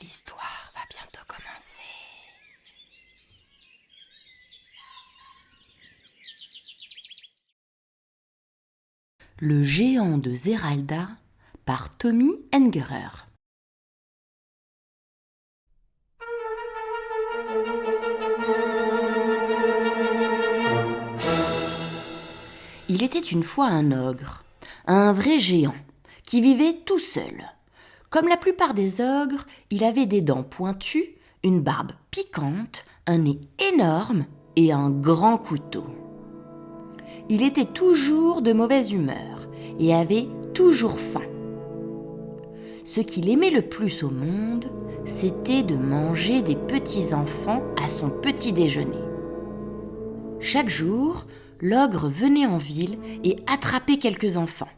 L'histoire va bientôt commencer. Le géant de Zeralda par Tommy Ungerer. Il était une fois un ogre, un vrai géant, qui vivait tout seul. Comme la plupart des ogres, il avait des dents pointues, une barbe piquante, un nez énorme et un grand couteau. Il était toujours de mauvaise humeur et avait toujours faim. Ce qu'il aimait le plus au monde, c'était de manger des petits-enfants à son petit déjeuner. Chaque jour, l'ogre venait en ville et attrapait quelques enfants.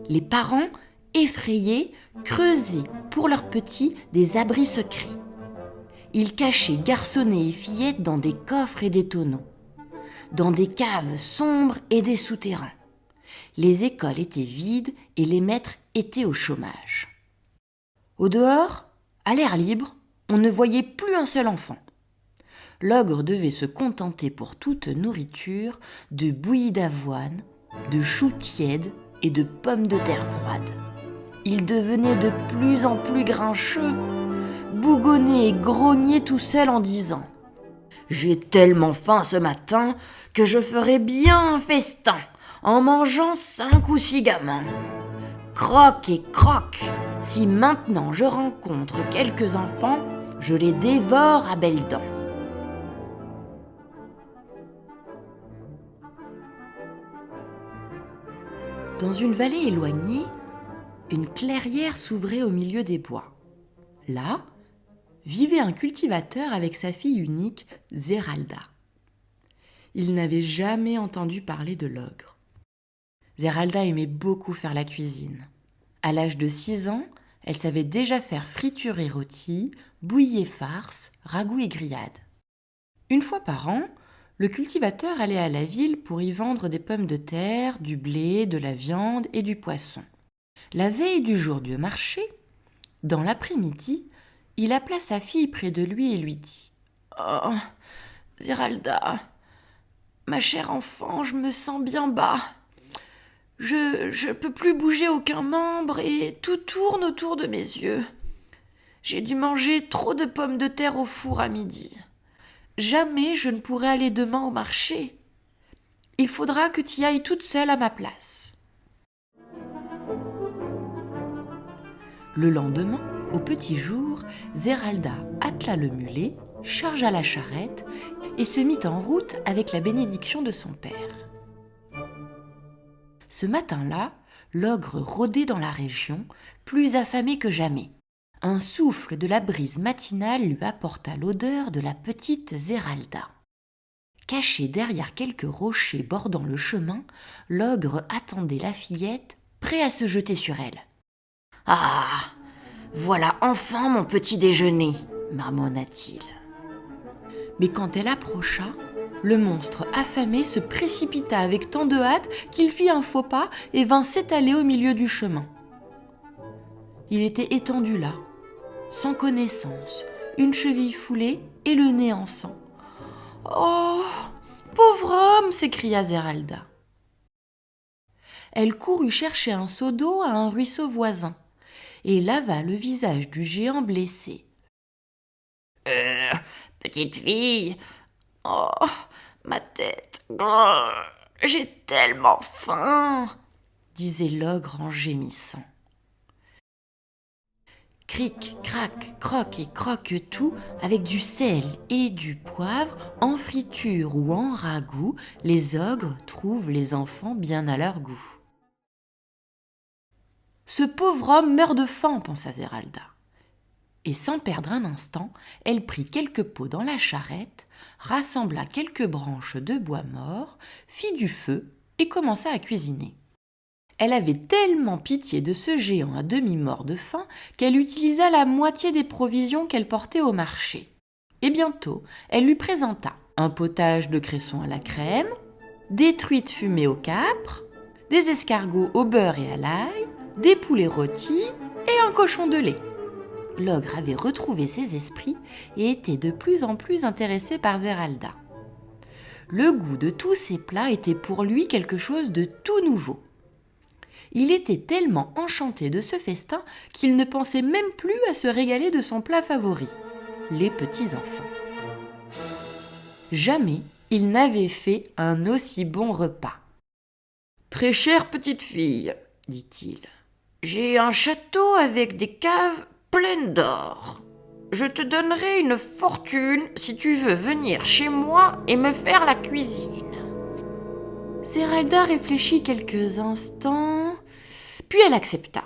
Les parents, effrayés, creusaient pour leurs petits des abris secrets. Ils cachaient garçonnets et fillettes dans des coffres et des tonneaux, dans des caves sombres et des souterrains. Les écoles étaient vides et les maîtres étaient au chômage. Au dehors, à l'air libre, on ne voyait plus un seul enfant. L'ogre devait se contenter pour toute nourriture de bouillie d'avoine, de choux tièdes et de pommes de terre froides. Il devenait de plus en plus grincheux, bougonnait et grognait tout seul en disant « J'ai tellement faim ce matin que je ferai bien un festin en mangeant 5 ou 6 gamins. Croque et croque, si maintenant je rencontre quelques enfants, je les dévore à belles dents. » Dans une vallée éloignée, une clairière s'ouvrait au milieu des bois. Là, vivait un cultivateur avec sa fille unique, Zeralda. Il n'avait jamais entendu parler de l'ogre. Zeralda aimait beaucoup faire la cuisine. À l'âge de 6 ans, elle savait déjà faire friture et rôti, bouillie et farce, ragoût et grillade. Une fois par an, le cultivateur allait à la ville pour y vendre des pommes de terre, du blé, de la viande et du poisson. La veille du jour du marché, dans l'après-midi, il appela sa fille près de lui et lui dit « Oh, Zeralda, ma chère enfant, je me sens bien bas. Je peux plus bouger aucun membre et tout tourne autour de mes yeux. J'ai dû manger trop de pommes de terre au four à midi. Jamais je ne pourrai aller demain au marché. Il faudra que tu y ailles toute seule à ma place. » Le lendemain, au petit jour, Zeralda attela le mulet, chargea la charrette et se mit en route avec la bénédiction de son père. Ce matin-là, l'ogre rôdait dans la région, plus affamé que jamais. Un souffle de la brise matinale lui apporta l'odeur de la petite Zeralda. Caché derrière quelques rochers bordant le chemin, l'ogre attendait la fillette, prêt à se jeter sur elle. « Ah, voilà enfin mon petit déjeuner !» marmonna-t-il. Mais quand elle approcha, le monstre affamé se précipita avec tant de hâte qu'il fit un faux pas et vint s'étaler au milieu du chemin. Il était étendu là, sans connaissance, une cheville foulée et le nez en sang. « Oh, pauvre homme !» s'écria Zeralda. Elle courut chercher un seau d'eau à un ruisseau voisin et lava le visage du géant blessé. Petite fille, oh, ma tête, j'ai tellement faim !» disait l'ogre en gémissant. Cric, crac, croque et croque tout, avec du sel et du poivre, en friture ou en ragoût, les ogres trouvent les enfants bien à leur goût. Ce pauvre homme meurt de faim, pensa Zeralda. Et sans perdre un instant, elle prit quelques pots dans la charrette, rassembla quelques branches de bois mort, fit du feu et commença à cuisiner. Elle avait tellement pitié de ce géant à demi-mort de faim qu'elle utilisa la moitié des provisions qu'elle portait au marché. Et bientôt, elle lui présenta un potage de cresson à la crème, des truites fumées au capre, des escargots au beurre et à l'ail, des poulets rôtis et un cochon de lait. L'ogre avait retrouvé ses esprits et était de plus en plus intéressé par Zeralda. Le goût de tous ces plats était pour lui quelque chose de tout nouveau. Il était tellement enchanté de ce festin qu'il ne pensait même plus à se régaler de son plat favori, les petits-enfants. Jamais il n'avait fait un aussi bon repas. « Très chère petite fille, dit-il, j'ai un château avec des caves pleines d'or. Je te donnerai une fortune si tu veux venir chez moi et me faire la cuisine. » Zeralda réfléchit quelques instants, puis elle accepta.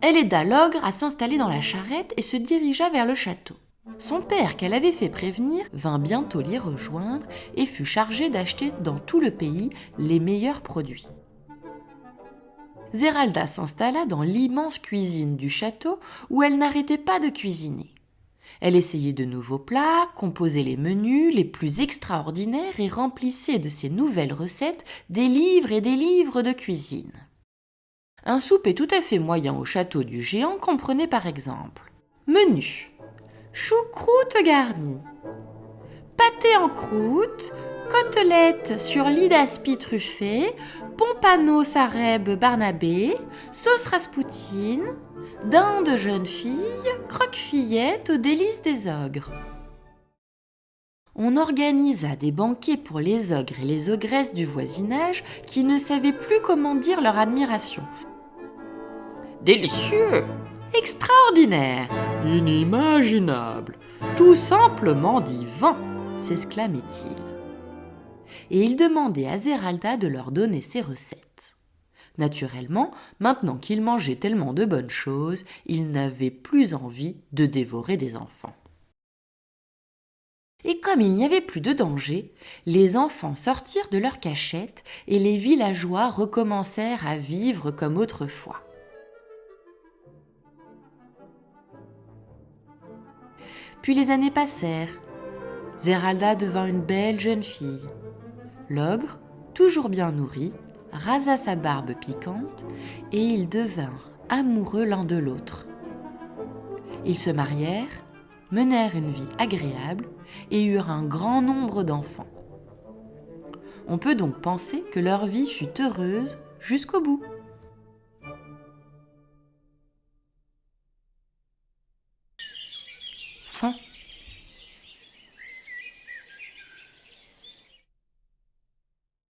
Elle aida l'ogre à s'installer dans la charrette et se dirigea vers le château. Son père, qu'elle avait fait prévenir, vint bientôt l'y rejoindre et fut chargé d'acheter dans tout le pays les meilleurs produits. Zeralda s'installa dans l'immense cuisine du château où elle n'arrêtait pas de cuisiner. Elle essayait de nouveaux plats, composait les menus les plus extraordinaires et remplissait de ses nouvelles recettes des livres et des livres de cuisine. Un souper tout à fait moyen au château du géant comprenait par exemple menu, choucroute garnie, pâté en croûte, côtelettes sur lit d'aspi truffé, pompano sarèbe barnabé, sauce raspoutine, dinde jeune fille, croque-fillette aux délices des ogres. On organisa des banquets pour les ogres et les ogresses du voisinage qui ne savaient plus comment dire leur admiration. « Délicieux, extraordinaire, inimaginable, tout simplement divin !» s'exclamait-il. Et il demandait à Zeralda de leur donner ses recettes. Naturellement, maintenant qu'il mangeait tellement de bonnes choses, il n'avait plus envie de dévorer des enfants. Et comme il n'y avait plus de danger, les enfants sortirent de leur cachette et les villageois recommencèrent à vivre comme autrefois. Puis les années passèrent. Zeralda devint une belle jeune fille. L'ogre, toujours bien nourri, rasa sa barbe piquante et ils devinrent amoureux l'un de l'autre. Ils se marièrent, menèrent une vie agréable et eurent un grand nombre d'enfants. On peut donc penser que leur vie fut heureuse jusqu'au bout.